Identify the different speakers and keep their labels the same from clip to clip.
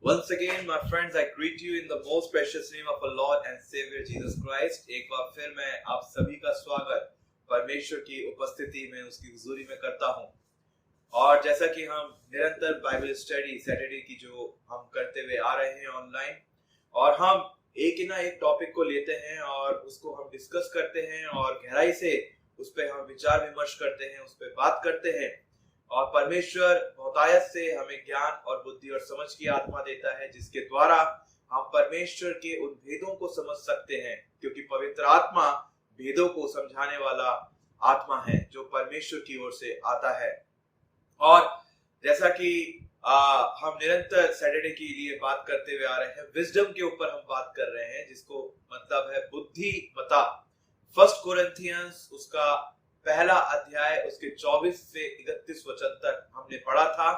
Speaker 1: Once again, my friends, I greet you in the most precious name of our Lord and Savior Jesus Christ. एक बार फिर मैं आप सभी का स्वागत परमेश्वर की उपस्थिति में उसकी हुजूरी में करता हूँ। और जैसा कि हम निरंतर बाइबल स्टडी सैटरडे की जो हम करते हुए आ रहे हैं ऑनलाइन, और हम एक ना एक टॉपिक को लेते हैं और उसको हम डिस्कस करते हैं और गहराई से उस पर हम विचार विमर्श करते हैं, उस पर बात करते हैं। और परमेश्वर बहुतायत से हमें ज्ञान और बुद्धि और समझ की आत्मा देता है, जिसके द्वारा हम परमेश्वर के उन भेदों को समझ सकते हैं, क्योंकि पवित्र आत्मा भेदों को समझाने वाला आत्मा है जो परमेश्वर की ओर से आता है। और जैसा कि हम निरंतर सैटरडे के लिए बात करते हुए आ रहे हैं, विजडम के ऊपर हम बात कर रहे हैं, जिसको मतलब है बुद्धिमता। फर्स्ट कोरिन्थियंस उसका पहला अध्याय उसके 24 से 31 वचन तक हमने पढ़ा था,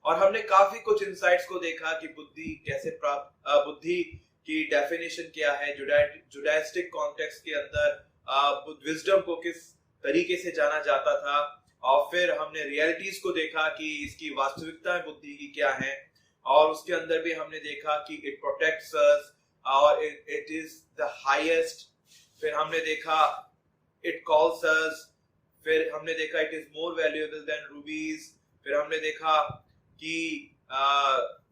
Speaker 1: और हमने काफी कुछ इंसाइट्स को देखा कि बुद्धि कैसे प्राप्त, बुद्धि की डेफिनेशन क्या है, जुडाइस्टिक कॉन्टेक्स्ट के अंदर विजडम को किस तरीके से जाना जाता था। और फिर हमने रियलिटीज को देखा कि इसकी वास्तविकता बुद्धि की क्या है, और उसके अंदर भी हमने देखा कि इट प्रोटेक्ट्स अस और इट इज द हाईएस्ट। फिर हमने देखा इट कॉल्स अस, फिर हमने देखा it is more valuable then रूबीज, फिर हमने देखा कि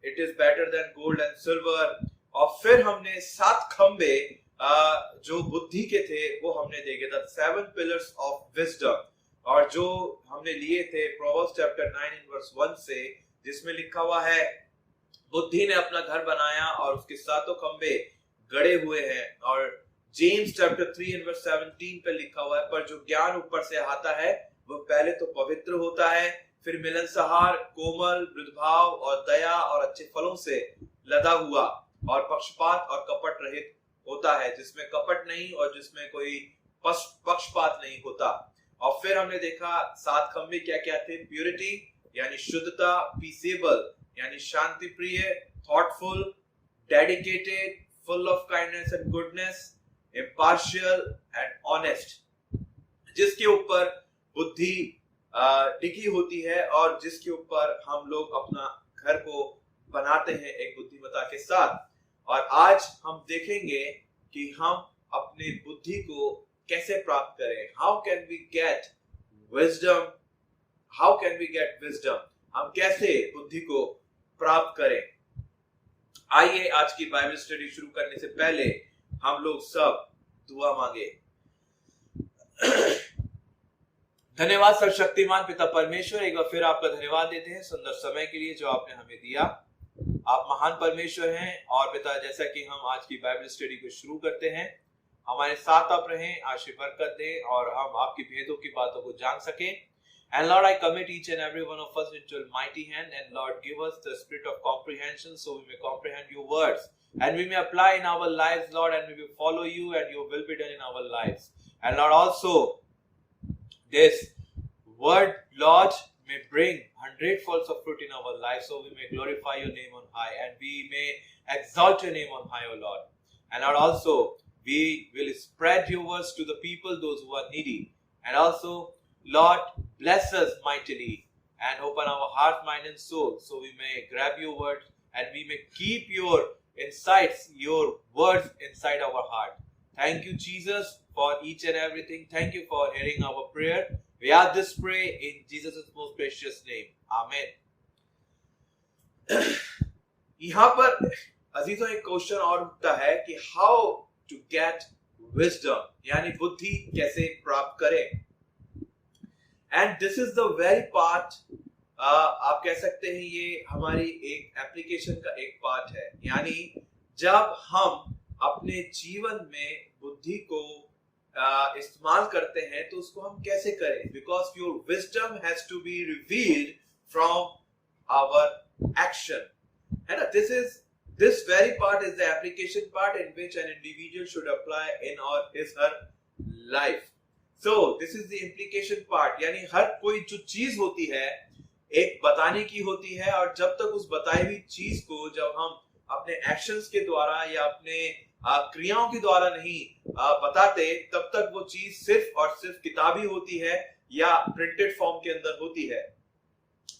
Speaker 1: it is better than gold and silver, और फिर हमने 7 खंबे जो बुद्धि के थे वो हमने देखे थे, 7 पिलर्स ऑफ विजडम, और जो हमने लिए थे प्रोवर्ब्स चैप्टर 9:1 से, जिसमें लिखा हुआ है बुद्धि ने अपना घर बनाया और उसके 7 खंबे गड़े हुए हैं। और जेम्स चैप्टर 3:17 पे लिखा हुआ है, पर जो ज्ञान ऊपर से आता है वो पहले तो पवित्र होता है, फिर मिलनसार, कोमल, मृदुभाव और दया और अच्छे फलों से लदा हुआ, और पक्षपात और कपट रहित होता है, जिसमें कपट नहीं और जिसमें कोई पक्षपात नहीं होता। और फिर हमने देखा 7 खंबे क्या क्या थे, प्यूरिटी यानी शुद्धता, पीसेबल यानी शांति प्रिय, thoughtful, dedicated, full of kindness and goodness, impartial and honest, जिसके ऊपर बुद्धि टिकी होती है और जिसके ऊपर हम लोग अपना घर को बनाते हैं एक बुद्धिमता के साथ। और आज हम देखेंगे कि हम अपने बुद्धि को कैसे प्राप्त करें। How can we get wisdom, how can we get wisdom, हम कैसे बुद्धि को प्राप्त करें। आइए आज की बाइबल स्टडी शुरू करने से पहले हम लोग सब दुआ मांगे। धन्यवाद सर्वशक्तिमान पिता परमेश्वर, एक बार फिर आपका धन्यवाद देते हैं सुंदर समय के लिए जो आपने हमें दिया। आप महान परमेश्वर हैं। और पिता, जैसा कि हम आज की बाइबल स्टडी को शुरू करते हैं, हमारे साथ आप रहें, आशीष बरकत दें और हम आपकी भेदों की बातों को जान सकें। And Lord, I commit each and every one of us into your mighty hand, and Lord, give us the spirit of comprehension so we may comprehend your words and we may apply in our lives, Lord, and we will follow you and your will be done in our lives. And Lord, also this word, Lord, may bring 100-fold of fruit in our lives so we may glorify your name on high and we may exalt your name on high, O Lord. And Lord, also we will spread your words to the people, those who are needy. And also, Lord, bless us mightily and open our heart, mind and soul so we may grab your word and we may keep your insights, your words inside our heart. Thank you, Jesus, for each and everything. Thank you for hearing our prayer. We ask this pray in Jesus' most precious name. Amen. यहाँ पर अजीजों एक question और उठता है कि how to get wisdom, यानी बुद्धि कैसे प्राप्त करें। And this is the very part, आप कह सकते हैं ये हमारी एक एप्लीकेशन का एक पार्ट है। यानी जब हम अपने जीवन में बुद्धि को इस्तेमाल करते हैं तो उसको हम कैसे करें, because your wisdom has to be revealed from our action, है ना। This very part is the application part in which an individual should apply in or his her life. So this is the implication part, यानी हर कोई जो चीज होती है एक बताने की होती है, और जब तक उस बताई हुई चीज को जब हम अपने एक्शंस के द्वारा या अपने क्रियाओं के द्वारा नहीं बताते, तब तक वो चीज सिर्फ और सिर्फ किताबी होती है या प्रिंटेड फॉर्म के अंदर होती है।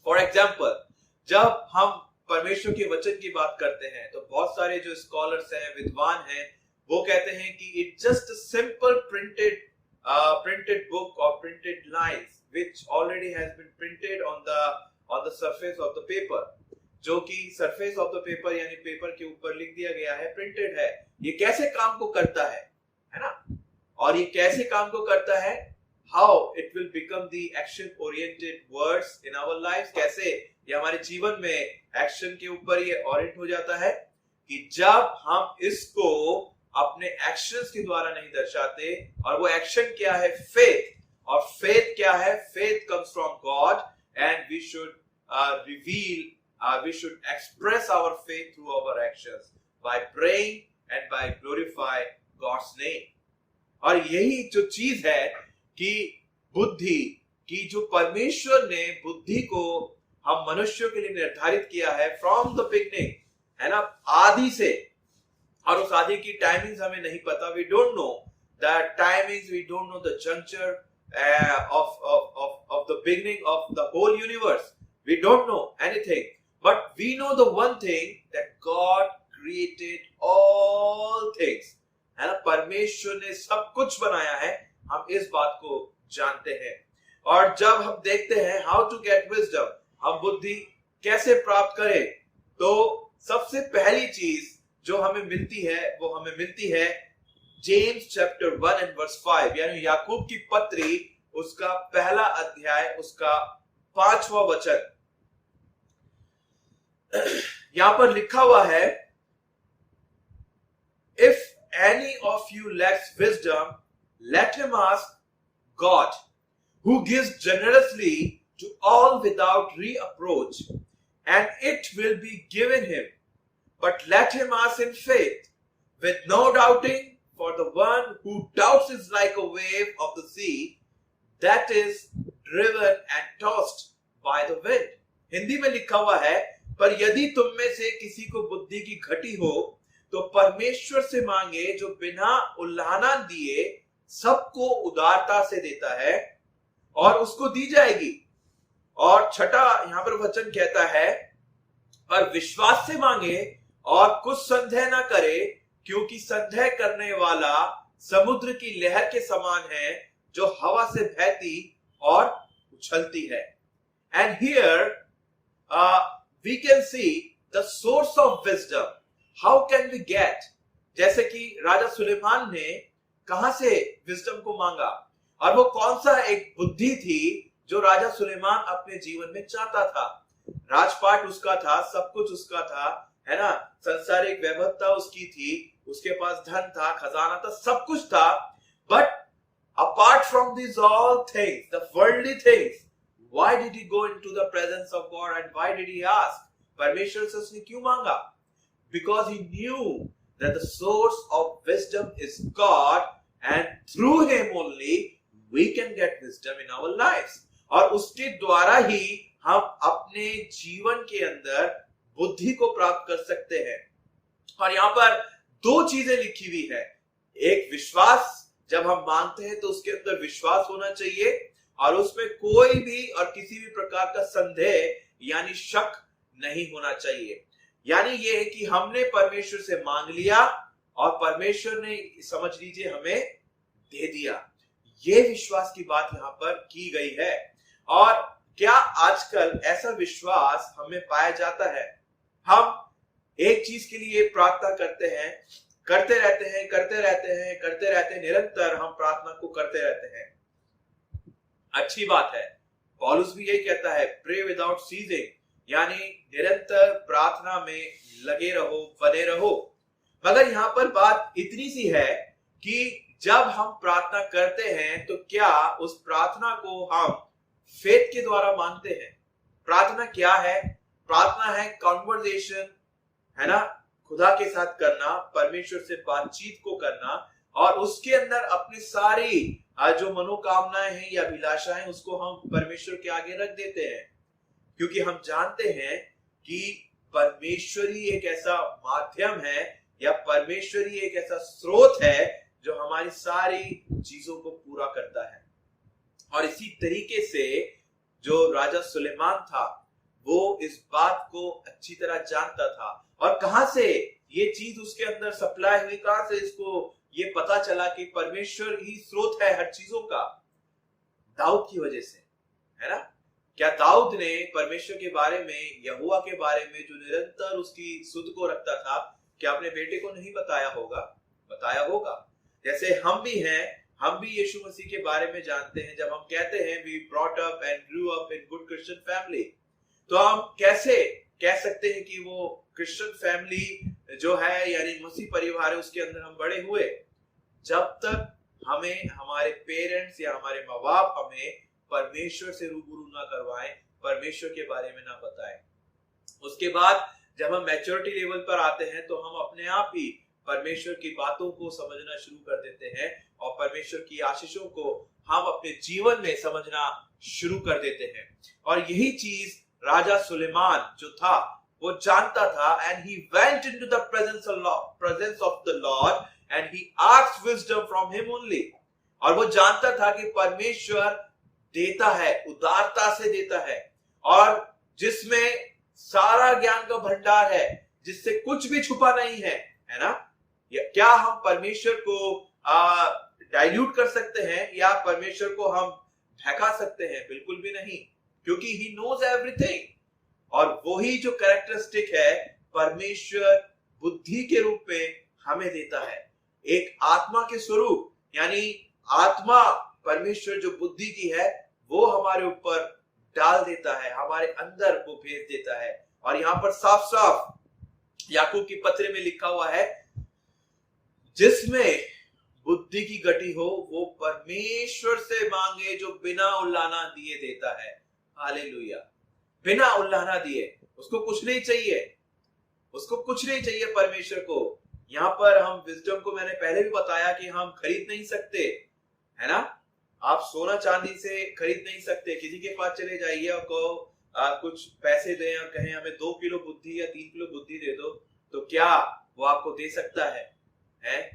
Speaker 1: फॉर एग्जाम्पल, जब हम परमेश्वर के वचन की बात करते हैं तो बहुत सारे जो स्कॉलर्स हैं, विद्वान हैं, वो कहते हैं कि it just simple printed book और printed lines which already has been printed on the surface of the paper, जो कि सरफेस ऑफ द पेपर यानी पेपर के ऊपर लिख दिया गया है, प्रिंटेड है। ये कैसे काम को करता है ना? और ये कैसे काम को करता है? How it will become the action oriented words in our life, कैसे ये हमारे जीवन में एक्शन के ऊपर ये ओरिएंट हो जाता है कि जब हम इसको अपने एक्शंस के द्वारा नहीं दर्शाते। और वो एक्शन क्या है? फेथ। और फेथ क्या है? Faith comes from God and we should we should express our faith through our actions by praying and by glorify God's name। और यही जो चीज है कि बुद्धि की, जो परमेश्वर ने बुद्धि को हम मनुष्यों के लिए निर्धारित किया है फ्रॉम द बिगनिंग, है ना, आदि से। और उस आदि की टाइमिंग्स हमें नहीं पता, we don't know the timings, we don't know the juncture of the beginning of the whole universe, we don't know anything, but we know the one thing, that God created all things, है ना, परमेश्वर ने सब कुछ बनाया है, हम इस बात को जानते हैं। और जब हम देखते हैं हाउ टू गेट विजडम, हम बुद्धि कैसे प्राप्त करें, तो सबसे पहली चीज जो हमें मिलती है वो हमें मिलती है जेम्स चैप्टर 1 एंड वर्स 5, यानी याकूब की पत्री उसका पहला अध्याय उसका 5वां वचन। यहां पर लिखा हुआ है, if any of you lakhs wisdom let him ask God who gives generously to all without reproach, and it will be given him. But let him ask in faith, with no doubting, for the one who doubts is like a wave of the sea that is driven and tossed by the wind। Hindi में लिखा हुआ है, पर यदि तुम में से किसी को बुद्धि की घटी हो तो परमेश्वर से मांगे, जो बिना उल्हाना दिए सबको उदारता से देता है, और उसको दी जाएगी। और छठा यहां पर वचन कहता है, पर विश्वास से मांगे और कुछ संदेह ना करे, क्योंकि संदेह करने वाला समुद्र की लहर के समान है, जो हवा से बहती और उछलती है। And here we can see the source of wisdom, how can we get, जैसे कि राजा सुलेमान ने कहां से विजडम को मांगा, और वो कौन सा एक बुद्धि थी जो राजा सुलेमान अपने जीवन में चाहता था। राजपाट उसका था, सब कुछ उसका था, है ना, संसारिक वैभवता उसकी थी, उसके पास धन था, खजाना था, सब कुछ था। But apart from this all things, the worldly things, why did he go into the presence of God and why did he ask, परमेश्वर से उसने क्यों मांगा? Because he knew that the source of wisdom is God and through him only we can get wisdom in our lives। और उसके द्वारा ही हम अपने जीवन के अंदर बुद्धि को प्राप्त कर सकते हैं। और यहां पर दो चीजें लिखी हुई है, एक विश्वास, जब हम मांगते हैं तो उसके अंदर विश्वास होना चाहिए, और उसमें कोई भी और किसी भी प्रकार का संदेह यानी शक नहीं होना चाहिए। यानी ये है कि हमने परमेश्वर से मांग लिया और परमेश्वर ने, समझ लीजिए, हमें दे दिया। ये विश्वास की बात यहां पर की गई है। और क्या आजकल ऐसा विश्वास हमें पाया जाता है? हम एक चीज के लिए प्रार्थना करते हैं, करते रहते हैं, निरंतर हम प्रार्थना को करते रहते हैं, अच्छी बात है। पौलुस भी यही कहता है, प्रे विदाउट सीजिंग, यानी निरंतर प्रार्थना में लगे रहो, बने रहो। मगर यहां पर बात इतनी सी है कि जब हम प्रार्थना करते हैं तो क्या उस प्रार्थना को हम फेथ के द्वारा मांगते हैं? प्रार्थना क्या है? प्रार्थना है कॉन्वर्सेशन, है ना, खुदा के साथ करना, परमेश्वर से बातचीत को करना, और उसके अंदर अपनी सारी जो मनोकामनाएं हैं या अभिलाषाएं उसको हम परमेश्वर के आगे रख देते हैं, क्योंकि हम जानते हैं कि परमेश्वर ही एक ऐसा माध्यम है या परमेश्वर ही एक ऐसा स्रोत है जो हमारी सारी चीजों को पूरा करता है। और इसी तरीके से जो राजा सुलेमान था, वो इस बात को अच्छी तरह जानता था। और कहां से ये चीज उसके अंदर सप्लाई हुई, कहां से इसको ये पता चला कि परमेश्वर ही स्रोत है हर चीजों का? दाऊद की वजह से, है ना? क्या दाऊद ने परमेश्वर के बारे में, यहोवा के बारे में जो निरंतर उसकी सुध को रखता था, क्या अपने बेटे को नहीं बताया होगा? बताया होगा। जैसे हम भी हैं, हम भी यीशु मसीह के बारे में जानते हैं। जब हम कहते हैं we brought up and grew up in good Christian family, तो हम कैसे कह सकते हैं कि वो क्रिश्चियन फैमिली जो है यानी मसीह परिवार है उसके अंदर हम बड़े हुए? जब तक हमें हमारे पेरेंट्स या हमारे माँ बाप हमें परमेश्वर से रूबरू ना करवाएं, परमेश्वर के बारे में ना बताएं। उसके बाद जब हम मैच्योरिटी लेवल पर आते हैं तो हम अपने आप ही परमेश्वर की बातों को समझना शुरू कर देते हैं और परमेश्वर की आशीषों को हम अपने जीवन में समझना शुरू कर देते हैं। और यही चीज राजा सुलेमान जो था वो जानता था, and he went into the presence of the Lord and he asked wisdom from him only. और वो जानता था कि परमेश्वर देता है, उदारता से देता है, और जिसमें सारा ज्ञान का भंडार है, जिससे कुछ भी छुपा नहीं है ना? क्या हम परमेश्वर को डाइल्यूट कर सकते हैं या परमेश्वर को हम ढका सकते हैं? बिल्कुल भी नहीं, क्योंकि ही नोज एवरीथिंग। और वही जो कैरेक्टरिस्टिक है परमेश्वर बुद्धि के रूप में हमें देता है, एक आत्मा के स्वरूप, यानी आत्मा परमेश्वर जो बुद्धि की है वो हमारे ऊपर डाल देता है, हमारे अंदर वो भेज देता है। और यहां पर साफ साफ याकूब की पत्र में लिखा हुआ है, जिसमें बुद्धि की गति हो वो परमेश्वर से मांगे जो बिना उल्लाना दिए देता है। हालेलुया। बिना उल्लाना दिए, उसको कुछ नहीं चाहिए, उसको कुछ नहीं चाहिए परमेश्वर को। यहां पर हम विजडम को मैंने पहले भी बताया कि हम खरीद नहीं सकते, है ना? आप सोना चांदी से खरीद नहीं सकते। किसी के पास चले जाइए और कहो कुछ पैसे दें और कहें हमें 2 किलो बुद्धि या 3 किलो बुद्धि दे दो, तो क्या वो आपको दे सकता है?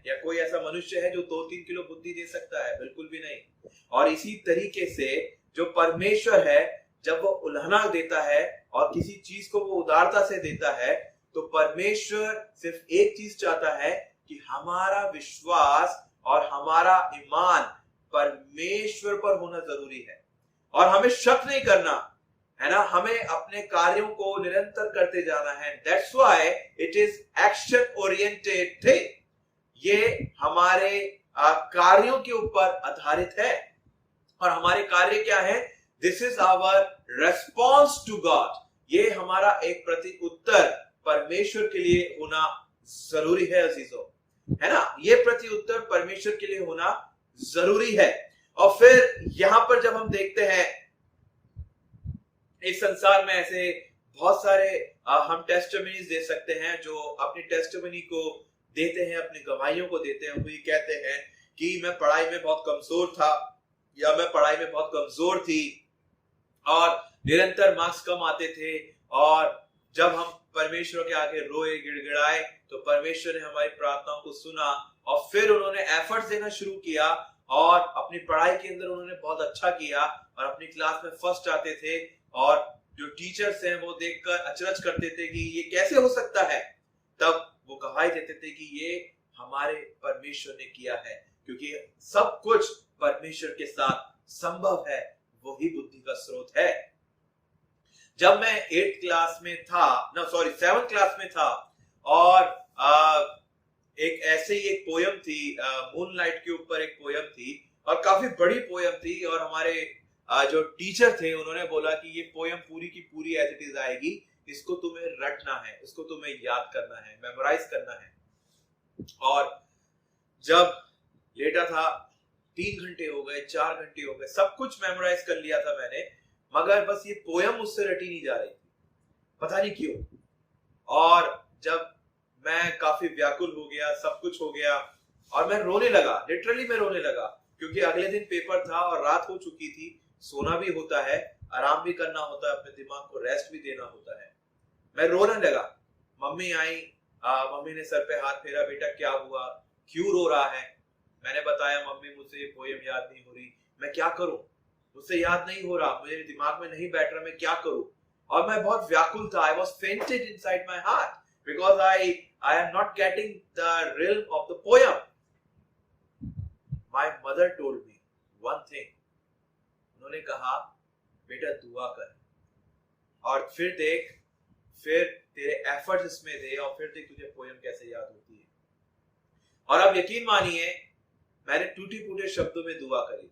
Speaker 1: या कोई ऐसा मनुष्य है जो 2-3 किलो बुद्धि दे सकता है? बिल्कुल भी नहीं। और इसी तरीके से जो परमेश्वर है, जब वो उल्लाना देता है और किसी चीज को वो उदारता से देता है, तो परमेश्वर सिर्फ एक चीज चाहता है कि हमारा विश्वास और हमारा ईमान परमेश्वर पर होना जरूरी है। और हमें शक नहीं करना, है ना? हमें अपने कार्यों को निरंतर करते जाना है। That's why it is action oriented thing. ये हमारे कार्यों के ऊपर आधारित है। और हमारे कार्य क्या है? This is our response to God। ये हमारा एक प्रति उत्तर परमेश्वर के लिए होना जरूरी है अजीजों, है ना? ये प्रति उत्तर परमेश्वर के लिए होना जरूरी है। और फिर यहां पर जब हम देखते हैं इस संसार में ऐसे बहुत सारे हम टेस्टिमनीज दे सकते हैं जो अपनी टेस्टिमनी को देते हैं, अपनी गवाहियों को देते हैं। वो ये कहते हैं कि मैं पढ़ाई में बहुत कमजोर था या मैं पढ़ाई में बहुत कमजोर थी और निरंतर मार्क्स कम आते थे, और जब हम परमेश्वर के आगे रोए, गिड़गिड़ाए, तो परमेश्वर ने हमारी प्रार्थनाओं को सुना और फिर उन्होंने एफर्ट्स देना शुरू किया और अपनी पढ़ाई के अंदर उन्होंने बहुत अच्छा किया और अपनी क्लास में फर्स्ट आते थे। और जो टीचर्स हैं वो देखकर अचरज करते थे कि ये कैसे हो सकता है। तब वो गवाही देते थे कि ये हमारे परमेश्वर ने किया है, क्योंकि सब कुछ परमेश्वर के साथ संभव है, वही बुद्धि का स्रोत है। जब मैं 8th क्लास में था, 7th क्लास में था, और एक ऐसे ही एक पोयम थी, मूनलाइट के ऊपर एक पोयम थी और काफी बड़ी पोयम थी। और हमारे जो टीचर थे उन्होंने बोला कि ये पोयम पूरी की पूरी एज इट इज आएगी, इसको तुम्हें रटना है, इसको तुम्हें याद करना है, मेमोराइज करना है। और जब लेटा था 3 घंटे हो गए, 4 घंटे हो गए, सब कुछ मेमोराइज कर लिया था मैंने, मगर बस ये पोयम मुझसे रटी नहीं जा रही थी, पता नहीं क्यों। और जब मैं काफी व्याकुल हो गया, सब कुछ हो गया और मैं रोने लगा, लिटरली मैं रोने लगा, क्योंकि अगले दिन पेपर था और रात हो चुकी थी। सोना भी होता है, आराम भी करना होता है, अपने दिमाग को रेस्ट भी देना होता है। मैं रोने लगा। मम्मी आई, मम्मी ने सर पे हाथ फेरा, बेटा क्या हुआ, क्यों रो रहा है? मैंने बताया मम्मी मुझसे ये पोयम याद नहीं हो रही, मैं क्या करूं, मुझसे याद नहीं हो रहा, मुझे दिमाग में नहीं बैठ रहा, मैं क्या करूं? और मैं बहुत व्याकुल था. I was fainted inside my heart because I am not getting the realm of the poem. My mother told me one thing. उन्होंने कहा बेटा दुआ कर और फिर देख, फिर तेरे एफर्ट्स इसमें दे और फिर देख तुझे पोयम कैसे याद होती है. और अब यकीन मानिए मैंने टूटी फूटे शब्दों में दुआ करी,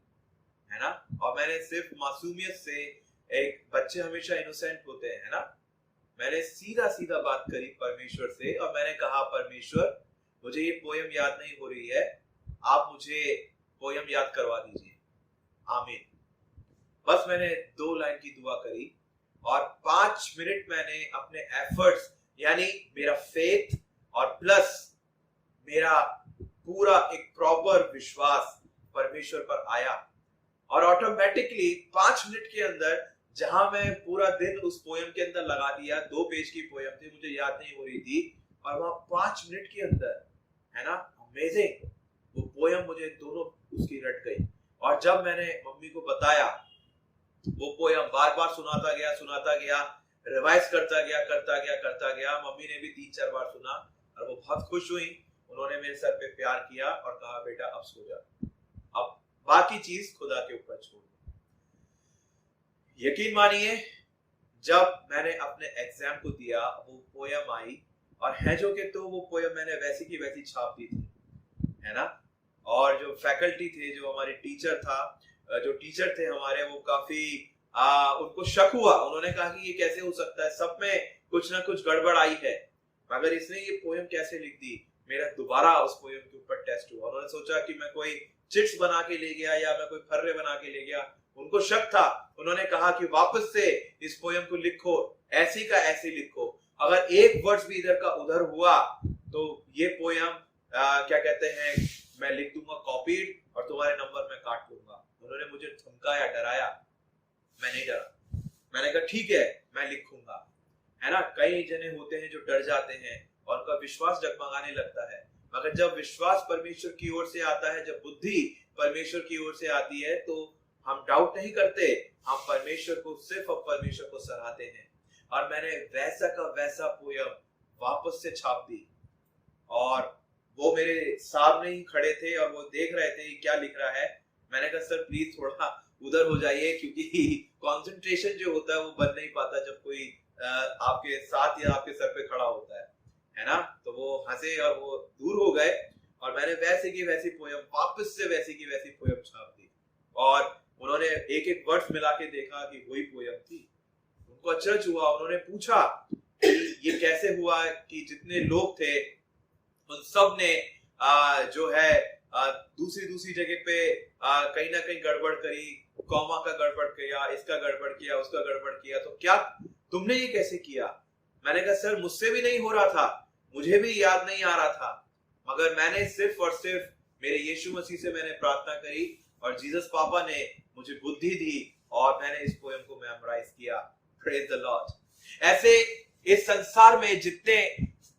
Speaker 1: है ना, और मैंने सिर्फ मासूमियत से, एक बच्चे हमेशा इनोसेंट होते हैं ना, मैंने सीधा सीधा बात करी परमेश्वर से और मैंने कहा परमेश्वर मुझे ये पोयम याद नहीं हो रही है, आप मुझे पोयम याद करवा दीजिए. आमीन. बस मैंने 2 लाइन की दुआ करी और 5 मिनट मैंने अपने एफर्ट्स यानी मेरा फेथ और प्लस मेरा पूरा एक प्रॉपर विश्वास परमेश्वर पर आया और ऑटोमेटिकली 5 मिनट के अंदर जहां मैं पूरा दिन उस पोयम के अंदर लगा दिया, 2 पेज की पोयम थी, मुझे याद नहीं हो रही थी, और वहां 5 मिनट के अंदर, है ना, अमेजिंग, वो पोयम मुझे दोनों उसकी रट गई. और जब मैंने मम्मी को बताया, वो पोयम बार बार सुनाता गया, रिवाइज करता गया. मम्मी ने भी 3-4 बार सुना और वो बहुत खुश हुई. उन्होंने मेरे सर पे प्यार किया और कहा बेटा अब सो जा, अब बाकी चीज खुदा के ऊपर छोड़ दो. यकीन मानिए जब मैंने अपने एग्जाम को दिया, वो पोयम आई और है जो कि तो वो पोयम मैंने वैसी की वैसी छाप दी थी, है ना. और जो फैकल्टी थे, जो हमारे टीचर थे हमारे, वो काफी उनको शक हुआ. उन्होंने कहा कि ये कैसे हो सकता है, सब में कुछ ना कुछ गड़बड़ आई है, मगर इसने ये पोयम कैसे लिख दी. मेरा दोबारा उस पोयम के ऊपर टेस्ट हुआ. उन्होंने सोचा कि मैं कोई चिट्स बना के ले गया या मैं कोई फर्रे बना के ले गया. उनको शक था. उन्होंने कहा कि वापस से इस पोयम को लिखो, ऐसी का ऐसी लिखो, अगर एक वर्ड्स भी इधर का उधर हुआ तो ये पोयम क्या कहते हैं, मैं लिख दूंगा कॉपीड और तुम्हारे नंबर में काट दूंगा. उन्होंने मुझे धमकाया, डराया. मैं नहीं डरा. मैंने कहा ठीक है मैं लिखूंगा, है ना. कई जने होते हैं जो डर जाते हैं और उनका विश्वास डगमगाने लगता है, मगर जब विश्वास परमेश्वर की ओर से आता है, जब बुद्धि परमेश्वर की ओर से आती है, तो हम डाउट नहीं करते, हम परमेश्वर को, सिर्फ अब परमेश्वर को सराहते हैं. और मैंने वैसा का वैसा पोयम वापस से छाप दी और वो मेरे सामने ही खड़े थे और वो देख रहे थे क्या लिख रहा है. मैंने कहा सर प्लीज थोड़ा उधर हो जाइए, क्योंकि कंसंट्रेशन जो होता है वो बन नहीं पाता जब कोई आपके साथ या आपके सर पे खड़ा होता है ना. तो वो हंसे और वो दूर हो गए और मैंने वैसे की वैसी पोयम, वापस से वैसी की वैसी पोयम छाप दी. और उन्होंने एक एक वर्ड्स मिला के देखा कि वही पोयम थी. उनको अचरज हुआ. उन्होंने पूछा कि ये कैसे हुआ कि जितने लोग थे उन सब ने जो है दूसरी जगह पे कहीं ना कहीं गड़बड़ करी, कॉमा का गड़बड़ किया, इसका गड़बड़ किया, उसका गड़बड़ किया, तो क्या तुमने ये कैसे किया. मैंने कहा सर मुझसे भी नहीं हो रहा था, मुझे भी याद नहीं आ रहा था, मगर मैंने सिर्फ और सिर्फ मेरे यीशु मसीह से मैंने प्रार्थना करी और जीसस पापा ने मुझे बुद्धि दी और मैंने इस पोयम को मेमोराइज किया. Praise the Lord. ऐसे इस संसार में जितने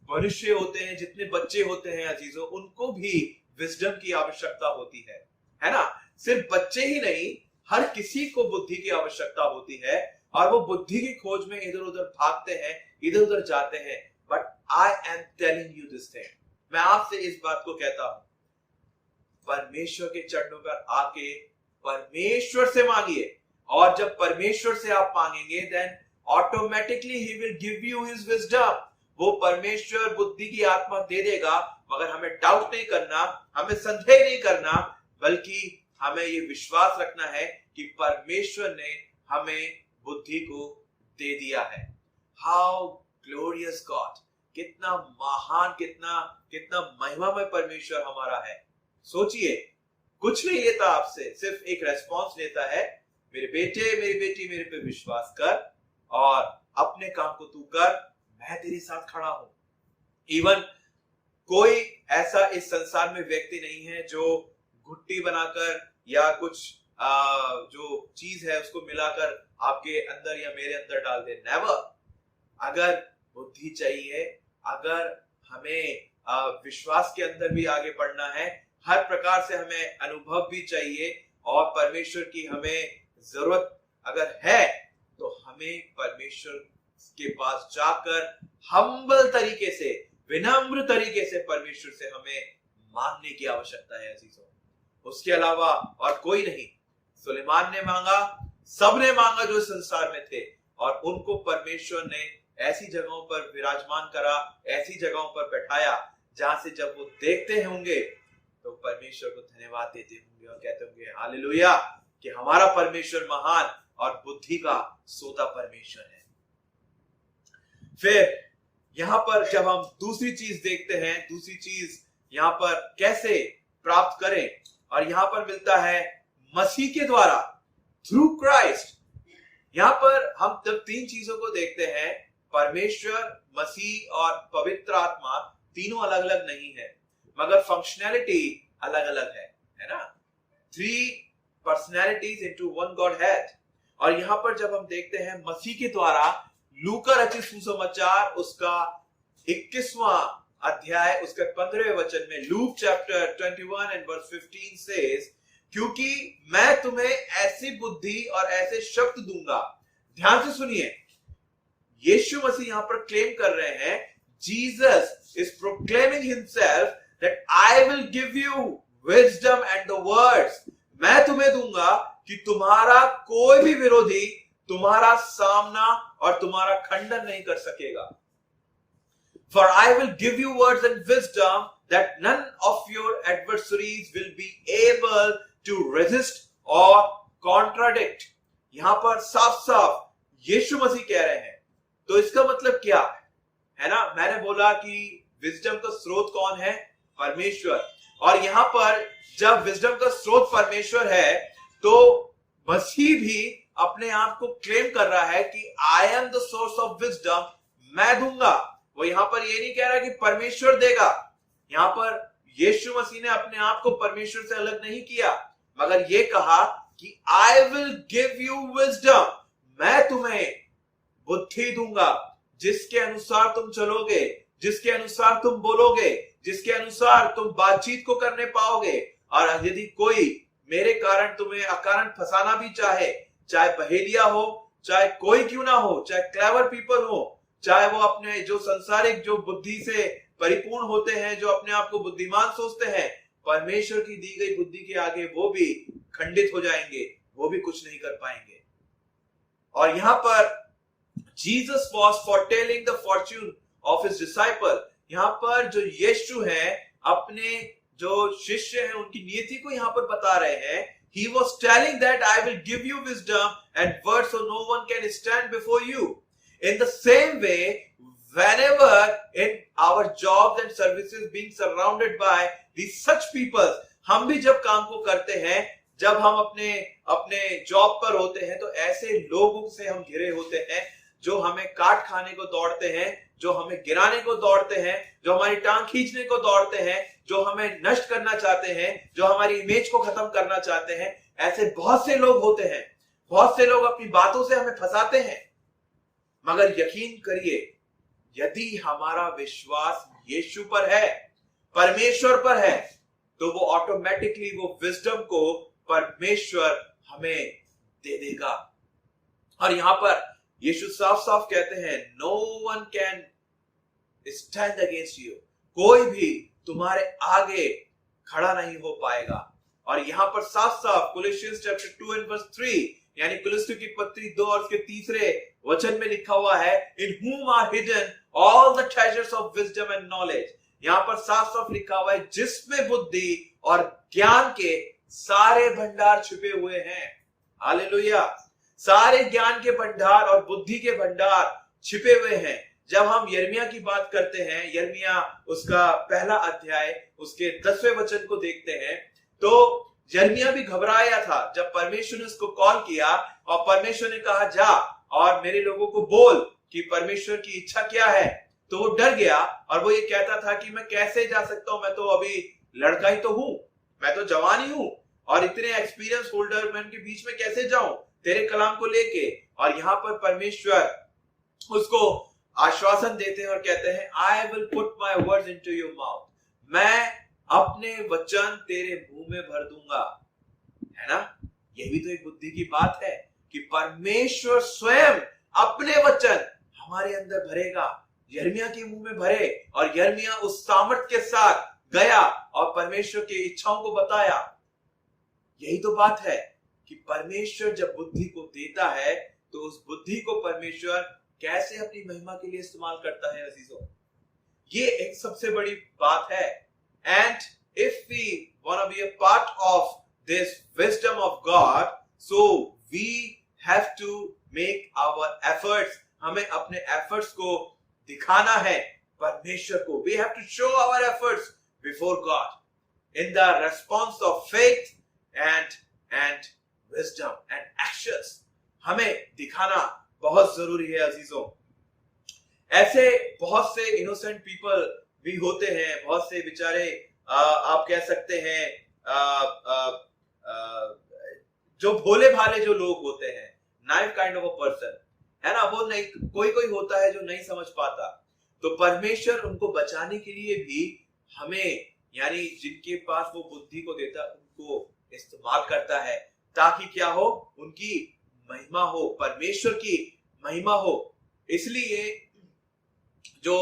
Speaker 1: मनुष्य होते हैं, जितने बच्चे होते हैं अजीजों, उनको भी विजडम की आवश्यकता होती है ना. सिर्फ बच्चे ही नहीं, हर किसी को बुद्धि की आवश्यकता होती है और वो बुद्धि की खोज में इधर उधर भागते हैं, इधर उधर जाते हैं. But I am telling you this thing, मैं आपसे इस बात को कहता हूं, परमेश्वर के चरणों पर आके परमेश्वर से मांगिए और जब परमेश्वर से आप मांगेंगे देन ऑटोमेटिकली ही will give you his wisdom. वो परमेश्वर बुद्धि की आत्मा दे देगा, मगर हमें डाउट नहीं करना, हमें संदेह नहीं करना, बल्कि हमें ये विश्वास रखना है कि परमेश्वर ने हमें बुद्धि को दे दिया है. हाउ ग्लोरियस गॉड, कितना महान, कितना महिमामय परमेश्वर हमारा है. सोचिए, कुछ नहीं लेता आपसे, सिर्फ एक रेस्पॉन्स लेता है, मेरे बेटे मेरी बेटी मेरे पे विश्वास कर और अपने काम को तू कर, मैं तेरे साथ खड़ा हूं. इवन कोई ऐसा इस संसार में व्यक्ति नहीं है जो घुट्टी बनाकर या कुछ जो चीज है उसको मिलाकर आपके अंदर या मेरे अंदर डाल दे. नेवर. अगर बुद्धि चाहिए, अगर हमें विश्वास के अंदर भी आगे बढ़ना है, हर प्रकार से हमें अनुभव भी चाहिए और परमेश्वर की हमें जरूरत अगर है तो हमें परमेश्वर के पास जाकर हम्बल तरीके से, विनम्र तरीके से परमेश्वर से हमें मांगने की आवश्यकता है अजीजों। उसके अलावा और कोई नहीं। सुलेमान ने मांगा, सबने मांगा जो संसार में थे, और उनको परमेश्वर ने ऐसी जगहों पर विराजमान करा, ऐसी जगहों पर बैठाया जहां से जब वो देखते होंगे तो परमेश्वर को धन्यवाद देते होंगे और कहते होंगे हालेलुया कि हमारा परमेश्वर महान और बुद्धि का सोता परमेश्वर है। फिर यहां पर जब हम दूसरी चीज देखते हैं, दूसरी चीज यहां पर कैसे प्राप्त करें, और यहां पर मिलता है मसीह के द्वारा, थ्रू क्राइस्ट। यहां पर हम जब तीन चीजों को देखते हैं, परमेश्वर, मसीह और पवित्र आत्मा, तीनों अलग अलग नहीं है मगर फंक्शनैलिटी अलग अलग है ना। 3 पर्सनैलिटीज इनटू 1 गॉड हेड। और यहां पर जब हम देखते हैं मसीह के द्वारा, लूका रचित सुसमाचार उसका 21वां अध्याय उसके 15वें वचन में, Luke chapter 21 and verse 15 says, क्योंकि मैं तुम्हें ऐसी बुद्धि और ऐसे शब्द दूंगा। ध्यान से सुनिए, यीशु मसीह यहां पर क्लेम कर रहे हैं, Jesus is proclaiming himself that I will give you wisdom and the words. मैं तुम्हें दूंगा कि तुम्हारा कोई भी विरोधी तुम्हारा सामना और तुम्हारा खंडन नहीं कर सकेगा। For I will give you words and wisdom that none of your adversaries will be able to resist or contradict। यहां पर साफ साफ यीशु मसीह कह रहे हैं। तो इसका मतलब क्या है ना, मैंने बोला कि विजडम का स्रोत कौन है? परमेश्वर। और यहां पर जब विजडम का स्रोत परमेश्वर है तो मसीह भी अपने आप को क्लेम कर रहा है कि I am the source of wisdom, मैं दूंगा। वो यहां पर ये नहीं कह रहा कि परमेश्वर देगा। यहां पर यीशु मसीह ने अपने आप को परमेश्वर से अलग नहीं किया, मगर ये कहा कि I will give you wisdom, मैं तुम्हें बुद्धि दूंगा जिसके अनुसार तुम चलोगे, जिसके अनुसार तुम बोलोगे, जिसके अनुसार तुम बातचीत को करने पाओगे। और यदि कोई मेरे कारण तुम्हें अकारण फंसाना भी चाहे, चाहे बहेलिया हो, चाहे कोई क्यों ना हो, चाहे क्लेवर पीपल हो, चाहे वो अपने जो संसारिक जो बुद्धि से परिपूर्ण होते हैं, जो अपने आप को बुद्धिमान सोचते हैं, परमेश्वर की दी गई बुद्धि के आगे वो भी खंडित हो जाएंगे, वो भी कुछ नहीं कर पाएंगे। और यहां पर Jesus was foretelling the fortune of his disciple। यहां पर जो यीशु है अपने जो शिष्य हैं उनकी नियति को यहां पर बता रहे हैं। He was telling that I will give you wisdom and words so no one can stand before you। In the same way, whenever in our jobs and services being surrounded by these such people, हम भी जब काम को करते हैं, जब हम अपने जॉब पर होते हैं, तो ऐसे लोगों से हम घिरे होते हैं जो हमें काट खाने को दौड़ते हैं, जो हमें गिराने को दौड़ते हैं, जो हमारी टांग खींचने को दौड़ते हैं, जो हमें नष्ट करना चाहते हैं, जो हमारी इमेज को खत्म करना चाहते हैं। ऐसे बहुत से लोग होते हैं, बहुत से लोग अपनी बातों से हमें फंसाते हैं। मगर यकीन करिए, यदि हमारा विश्वास यीशु पर है, परमेश्वर पर है, तो वो ऑटोमेटिकली वो विजडम को परमेश्वर हमें दे देगा। और यहां पर यीशु साफ साफ कहते हैं, no one can stand against you, कोई भी तुम्हारे आगे खड़ा नहीं हो पाएगा। और यहां पर साफ साफ कोलोसियंस चैप्टर 2 एंड वर्स 3 यानी कुलुस्सियों की पत्री 2 और उसके 3 वचन में लिखा हुआ है, इन whom are hidden all the treasures of wisdom and knowledge। यहां पर साफ साफ लिखा हुआ है, जिसमें बुद्धि और ज्ञान के सारे भंडार छिपे हुए हैं। हालेलुया, सारे ज्ञान के भंडार और बुद्धि के भंडार छिपे हुए हैं। जब हम यिर्मयाह की बात करते हैं, यिर्मयाह उसका पहला अध्याय उसके 10वें वचन को देखते हैं, तो यिर्मयाह भी घबराया था जब परमेश्वर ने उसको कॉल किया और परमेश्वर ने कहा जा और मेरे लोगों को बोल कि परमेश्वर की इच्छा क्या है। तो वो डर गया और वो ये कहता था कि मैं कैसे जा सकता हूं, मैं तो अभी लड़का ही तो हूं, मैं तो जवान ही हूं, और इतने एक्सपीरियंस होल्डर मैं उनके बीच में कैसे जाऊं तेरे कलाम को लेके। और यहां पर परमेश्वर उसको आश्वासन देते हैं और कहते हैं, आई will put my words into your mouth, मैं अपने वचन तेरे मुंह में भर दूंगा। है ना, ये भी तो एक बुद्धि की बात है कि परमेश्वर स्वयं अपने वचन हमारे अंदर भरेगा, यिर्मयाह के मुंह में भरे, और यिर्मयाह उस सामर्थ्य के साथ गया और परमेश्वर की इच्छाओं को बताया। यही तो बात है कि परमेश्वर जब बुद्धि को देता है तो उस बुद्धि को परमेश्वर कैसे अपनी महिमा के लिए इस्तेमाल करता है अजीजों, ये एक सबसे बड़ी बात है। And if we want to be a part of this wisdom of God, so we have to make our efforts, हमें अपने एफर्ट्स को दिखाना है परमेश्वर को। We have to show our efforts before God in the response of faith and wisdom and actions. हमें दिखाना बहुत जरूरी है अजीजों। ऐसे बहुत से इनोसेंट पीपल भी होते हैं, बहुत से बेचारे आप कह सकते हैं जो भोले भाले जो लोग होते हैं, naive kind of a person है ना, वो नहीं, कोई होता है जो नहीं समझ पाता। तो परमेश्वर उनको बचाने के लिए भी हमें, यानी जिनके पास वो बुद्धि को देता, उनको इस्तेमाल करता है ताकि क्या हो, उनकी महिमा हो, परमेश्वर की महिमा हो। इसलिए जो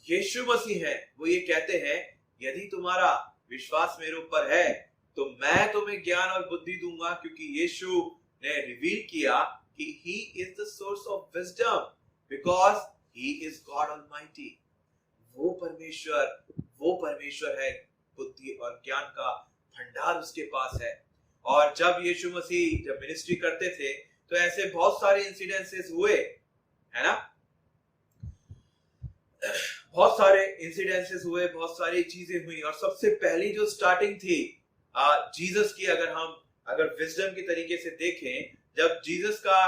Speaker 1: यीशु मसीह है वो ये कहते हैं, यदि तुम्हारा विश्वास मेरे ऊपर है तो मैं तुम्हें ज्ञान और बुद्धि दूंगा, क्योंकि यीशु ने रिवील किया कि he is the source of wisdom because he is God Almighty। वो परमेश्वर है, बुद्धि और ज्ञान का भंडार उसके पास है। और जब यीशु मसीह जब मिनिस्ट्री करते थे तो ऐसे बहुत सारे इंसिडेंसेस हुए, है ना, बहुत सारे इंसिडेंसेस हुए, बहुत सारी चीजें हुई। और सबसे पहली जो स्टार्टिंग थी जीसस की, अगर विजडम के तरीके से देखें, जब जीसस का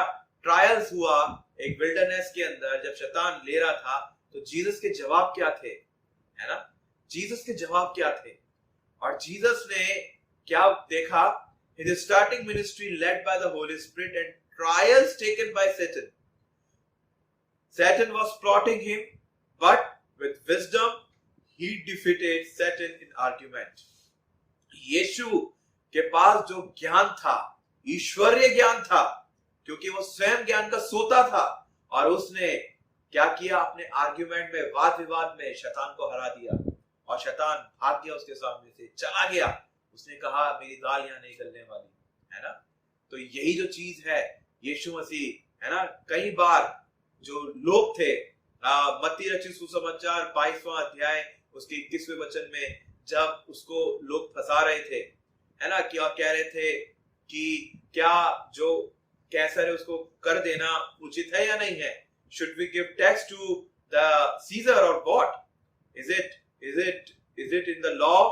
Speaker 1: ट्रायल्स हुआ एक विल्डरनेस के अंदर, जब शैतान ले रहा था, तो जीसस के जवाब क्या थे, है ना, जीसस के जवाब क्या थे। और जीसस ने क्या देखा, his starting ministry led by the Holy Spirit and trials taken by Satan. Satan was plotting him, but with wisdom he defeated Satan in argument। यीशु के पास जो ज्ञान था, ईश्वरीय ज्ञान था, क्योंकि वो स्वयं ज्ञान का सोता था, और उसने क्या किया, अपने आर्ग्यूमेंट में, वाद विवाद में शैतान को हरा दिया, और शैतान भाग गया उसके सामने से, चला गया। उसने कहा मेरी दाल यहाँ नहीं गलने वाली, है ना। तो यही जो चीज है, यीशु मसीह, है ना, कई बार जो लोग थे, मत्ती रचित सुसमाचार 22वां अध्याय उसके 21वें वचन में, जब उसको लोग फंसा रहे थे, है ना, क्या कह रहे थे कि क्या जो कैसर है उसको कर देना उचित है या नहीं है, should we give tax to the Caesar or what, is it in the law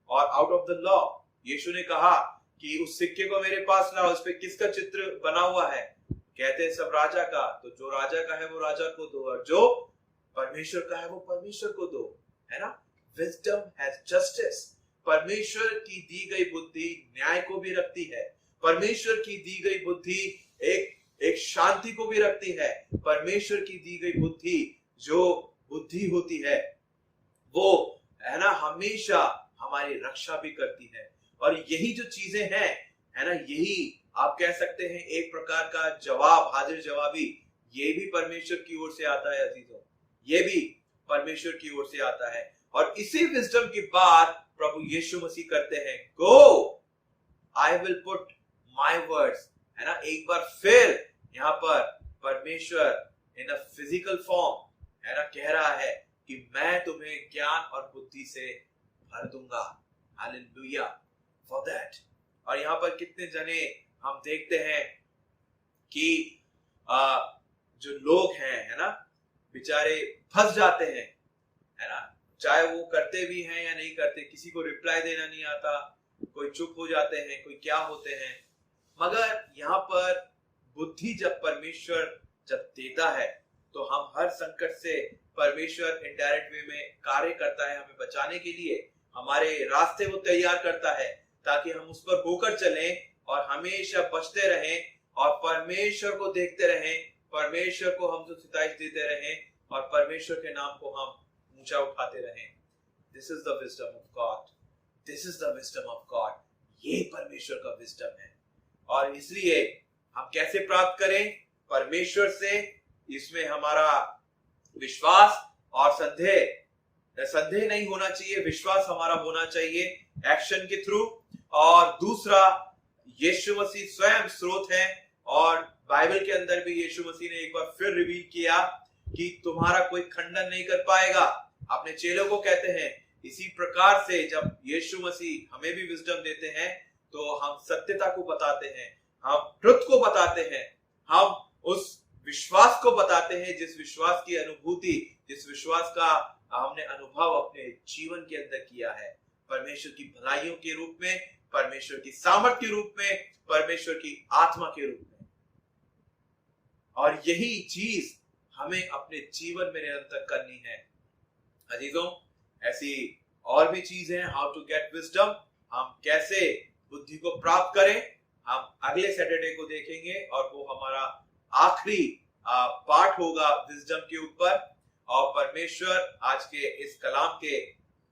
Speaker 1: or out of the law। यीशु ने कहा कि उस सिक्के को मेरे पास लाओ, उस पे किसका चित्र बना हुआ है, कहते हैं सब राजा का, तो जो राजा का है वो राजा को दो, और जो परमेश्वर का है वो परमेश्वर को दो, है ना। Wisdom has justice. परमेश्वर की दी गई बुद्धि न्याय को भी रखती है, परमेश्वर की दी गई बुद्धि एक शांति को भी रखती है। परमेश्वर की दी गई बुद्धि, जो बुद्धि होती है, वो, है ना, हमेशा हमारी रक्षा भी करती है। और यही जो चीजें हैं, है ना, यही आप कह सकते हैं एक प्रकार का जवाब, हाजिर जवाबी, ये भी परमेश्वर की ओर से आता है अजीजों, ये भी परमेश्वर की ओर से आता है। और इसी विजडम की बात प्रभु यीशु मसीह करते हैं, go I will put my words, है ना। एक बार फिर यहाँ पर परमेश्वर इन अ फिजिकल फॉर्म, है ना, कह रहा है कि मैं तुम्हें ज्ञान और बुद्धि से भर दूंगा। Hallelujah for that. और यहाँ पर कितने जने हम देखते हैं कि जो लोग हैं, है ना, बेचारे फंस जाते हैं, है ना, चाहे वो करते भी हैं या नहीं करते, किसी को रिप्लाई देना नहीं आता, कोई चुप हो जाते हैं, कोई क्या होते हैं। मगर यहाँ पर बुद्धि जब परमेश्वर जब देता है तो हम हर संकट से, परमेश्वर इनडायरेक्ट वे में कार्य करता है, हमें बचाने के लिए हमारे रास्ते वो तैयार करता है, ताकि हम उस पर होकर चलें और हमेशा बचते रहें और परमेश्वर को देखते रहें, परमेश्वर को हम जो सिताइश देते रहें और परमेश्वर के नाम को हम ऊंचा उठाते रहें। This is the wisdom of God, this is the wisdom of God. ये परमेश्वर का विजडम है। और इसलिए हम कैसे प्राप्त करें? परमेश्वर से। इसमें हमारा विश्वास और संदेह नहीं होना चाहिए, विश्वास हमारा होना चाहिए एक्शन के थ्रू। और दूसरा, यीशु मसीह स्वयं स्रोत है, और बाइबल के अंदर भी यीशु मसीह ने एक बार फिर रिवील किया कि तुम्हारा कोई खंडन नहीं कर पाएगा। अपने चेलों को कहते हैं, इसी प्रकार से जब यीशु मसीह हमें भी विजडम देते हैं तो हम सत्यता को बताते हैं, हम ट्रुथ को बताते हैं, हम उस विश्वास को बताते हैं जिस विश्वास की अनुभूति, जिस विश्वास का हमने अनुभव अपने जीवन के अंदर किया है, परमेश्वर की भलाइयों के रूप में, परमेश्वर की सामर्थ के रूप में, परमेश्वर की आत्मा के रूप में। और यही चीज हमें अपने जीवन में निरंतर करनी है। अजीजों, ऐसी और भी चीजें हैं, हाउ टू गेट विजडम, हम कैसे बुद्धि को प्राप्त करें, हम अगले सैटरडे को देखेंगे, और वो हमारा आखिरी पाठ होगा विजडम के ऊपर। और परमेश्वर आज के इस कलाम के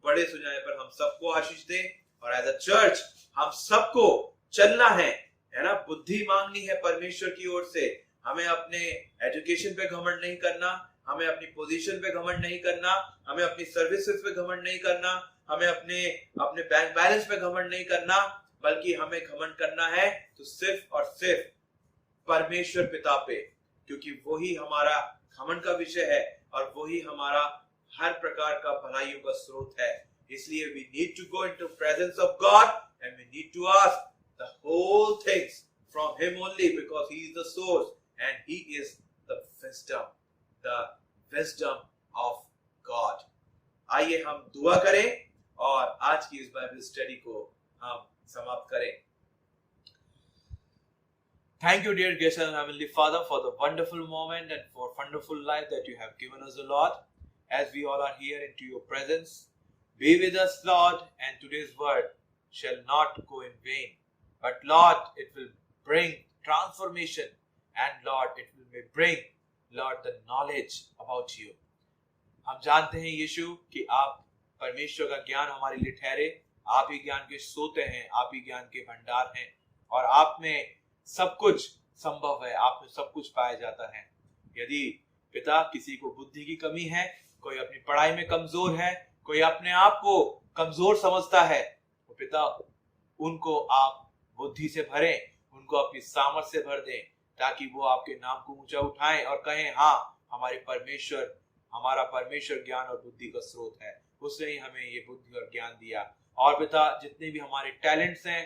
Speaker 1: पढ़े सुनाने पर हम सबको आशीष दे, और एज अ चर्च हम सबको चलना है ना, बुद्धि मांगनी है परमेश्वर की ओर से। हमें अपने एजुकेशन पे घमंड नहीं करना, हमें अपनी पोजीशन पे घमंड नहीं करना, हमें अपनी सर्विसेज पे घमंड नहीं करना, हमें अपने बैंक बैलेंस पे घमंड नहीं करना, बल्कि हमें घमंड करना है तो सिर्फ और सिर्फ परमेश्वर पिता पे, क्योंकि वही हमारा घमंड का विषय है और वही हमारा हर प्रकार का भलाइयों का स्रोत है। इसलिए we need to go into presence of God and we need to ask the whole things from Him only, because He is the source and He is the wisdom of God. आइए हम दुआ करें और आज की इस Bible study को हम समाप्त करें। Thank you, dear gracious and heavenly Father, for the wonderful moment and for wonderful life that you have given us, O Lord, as we all are here into your presence. Be with us, Lord, and today's word shall not go in vain, but Lord, it will bring transformation, and Lord, it will bring, Lord, the knowledge about you. हम जानते हैं यीशु कि आप परमेश्वर का ज्ञान हमारे लिए ठहरे, आप ही ज्ञान के सोते हैं, आप ही ज्ञान के भंडार हैं, और आप में सब कुछ संभव है, आप में सब कुछ पाया जाता है। यदि पिता किसी को बुद्धि की कमी है, कोई अपनी पढ़ाई में कमजोर है, कोई अपने आप को कमजोर समझता है, तो पिता उनको आप बुद्धि से भरें, उनको अपनी सामर्थ से भर दें, ताकि वो आपके नाम को ऊंचा उठाएं और कहें, हाँ, हमारा परमेश्वर ज्ञान और बुद्धि का स्रोत है, उसने ही हमें ये बुद्धि और ज्ञान दिया। और पिता, जितने भी हमारे टैलेंट्स हैं,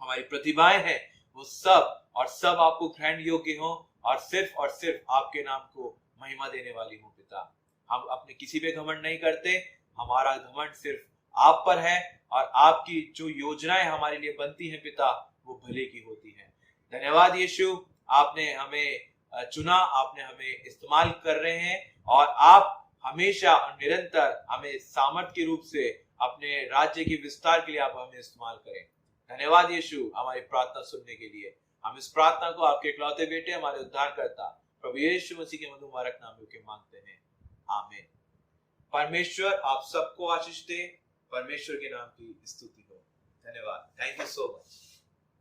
Speaker 1: हमारी प्रतिभाएं हैं, वो सब आपको ग्रहण योग्य हो और सिर्फ आपके नाम को महिमा देने वाली हो। पिता, हम अपने किसी पे घमंड नहीं करते, हमारा घमंड सिर्फ आप पर है, और आपकी जो योजनाएं हमारे लिए बनती हैं पिता, वो भले की होती हैं। धन्यवाद यीशु, आपने हमें चुना, आपने हमें इस्तेमाल कर रहे हैं, और आप हमेशा और निरंतर हमें सामर्थ के रूप से अपने राज्य के विस्तार के लिए आप हमें इस्तेमाल करें। धन्यवाद यीशु, हमारी प्रार्थना सुनने के लिए। हम इस प्रार्थना को आपके इकलौते बेटे, हमारे उद्धारकर्ता प्रभु यीशु मसीह के मधुमारक नाम के मांगते हैं, आमीन। परमेश्वर आप सबको आशीष दे, परमेश्वर के नाम की स्तुति हो। धन्यवाद, थैंक यू सो मच।